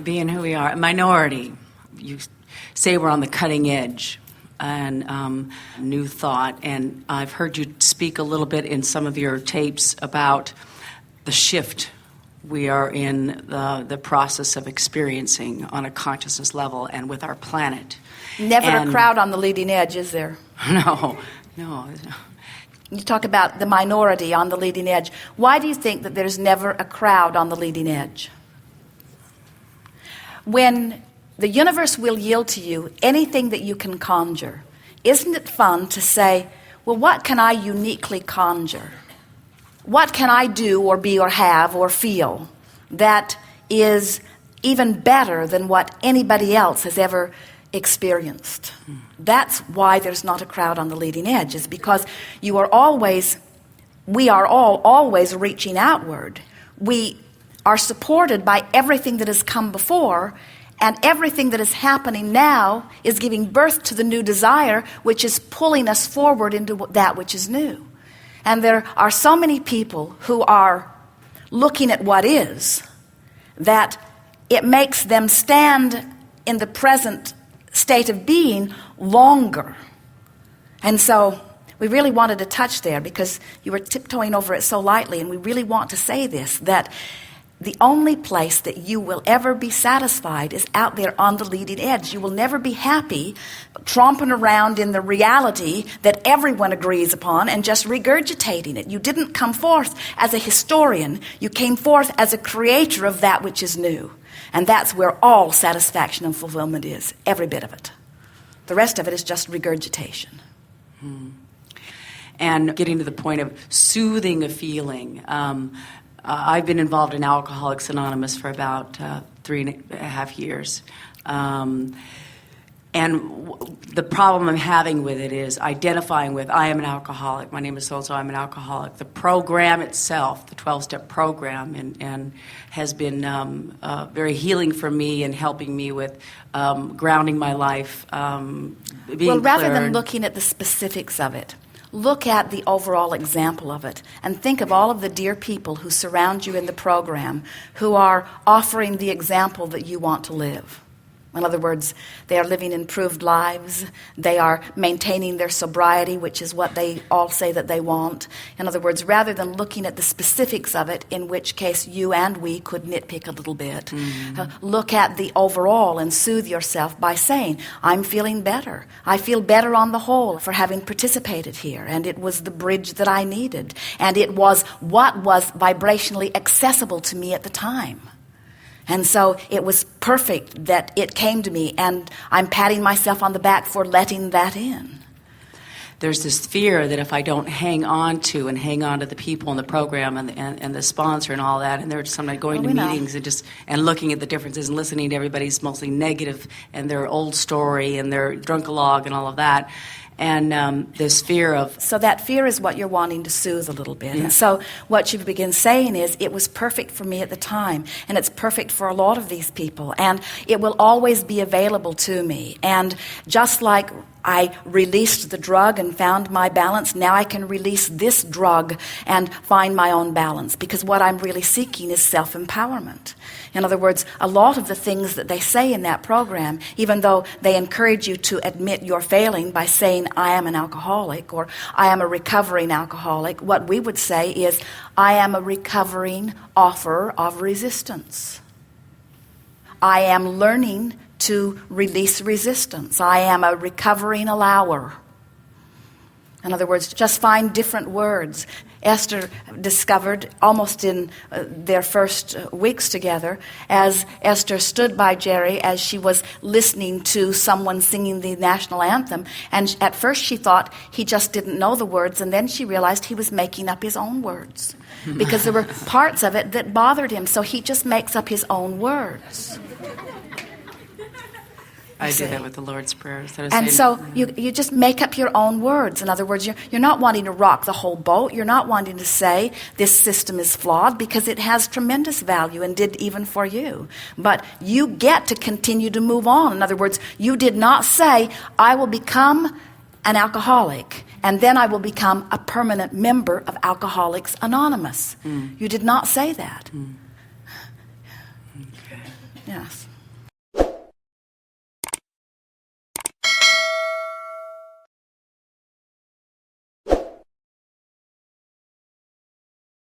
Being who we are, a minority. You say we're on the cutting edge and new thought. And I've heard you speak a little bit in some of your tapes about the shift we are in the process of experiencing on a consciousness level and with our planet. Never a crowd on the leading edge, is there? No. You talk about the minority on the leading edge. Why do you think that there's never a crowd on the leading edge? When the universe will yield to you anything that you can conjure, isn't it fun to say, well, what can I uniquely conjure? What can I do or be or have or feel that is even better than what anybody else has ever experienced? That's why there's not a crowd on the leading edge, is because we are all always reaching outward. We are supported by everything that has come before, and everything that is happening now is giving birth to the new desire, which is pulling us forward into that which is new. And there are so many people who are looking at what is, that it makes them stand in the present state of being longer. And so we really wanted to touch there because you were tiptoeing over it so lightly, and we really want to say this, that the only place that you will ever be satisfied is out there on the leading edge. You will never be happy tromping around in the reality that everyone agrees upon and just regurgitating it. You didn't come forth as a historian. You came forth as a creator of that which is new. And that's where all satisfaction and fulfillment is, every bit of it. The rest of it is just regurgitation. And getting to the point of soothing a feeling. I've been involved in Alcoholics Anonymous for about 3.5 years. And the problem I'm having with it is identifying with, I am an alcoholic, my name is so-and-so, I'm an alcoholic. The program itself, the 12-step program, and has been very healing for me and helping me with grounding my life, being well, rather clear. than looking at the specifics of it, look at the overall example of it and think of all of the dear people who surround you in the program who are offering the example that you want to live. In other words, they are living improved lives. They are maintaining their sobriety, which is what they all say that they want. In other words, rather than looking at the specifics of it, in which case you and we could nitpick a little bit, look at the overall and soothe yourself by saying, I'm feeling better. I feel better on the whole for having participated here. And it was the bridge that I needed. And it was what was vibrationally accessible to me at the time. And so it was perfect that it came to me, and I'm patting myself on the back for letting that in. There's this fear that if I don't hang on to the people in the program and the sponsor and all that, and they're sometimes going to meetings and looking at the differences and listening to everybody's mostly negative and their old story and their drunkalog and all of that. And this fear of... So that fear is what you're wanting to soothe a little bit. Yeah. And so what you begin saying is, it was perfect for me at the time, and it's perfect for a lot of these people, and it will always be available to me. And just like I released the drug and found my balance, now I can release this drug and find my own balance, because what I'm really seeking is self-empowerment. In other words, a lot of the things that they say in that program, even though they encourage you to admit you're failing by saying, I am an alcoholic, or I am a recovering alcoholic, what we would say is, I am a recovering offer of resistance. I am learning to release resistance. I am a recovering allower. In other words, just find different words. Esther discovered almost in their first weeks together, as Esther stood by Jerry as she was listening to someone singing the national anthem, and at first she thought he just didn't know the words, and then she realized he was making up his own words because there were parts of it that bothered him, so he just makes up his own words. I do that with the Lord's Prayer. And so you just make up your own words. In other words, you're not wanting to rock the whole boat. You're not wanting to say this system is flawed, because it has tremendous value and did even for you. But you get to continue to move on. In other words, you did not say, I will become an alcoholic and then I will become a permanent member of Alcoholics Anonymous. You did not say that. Yes.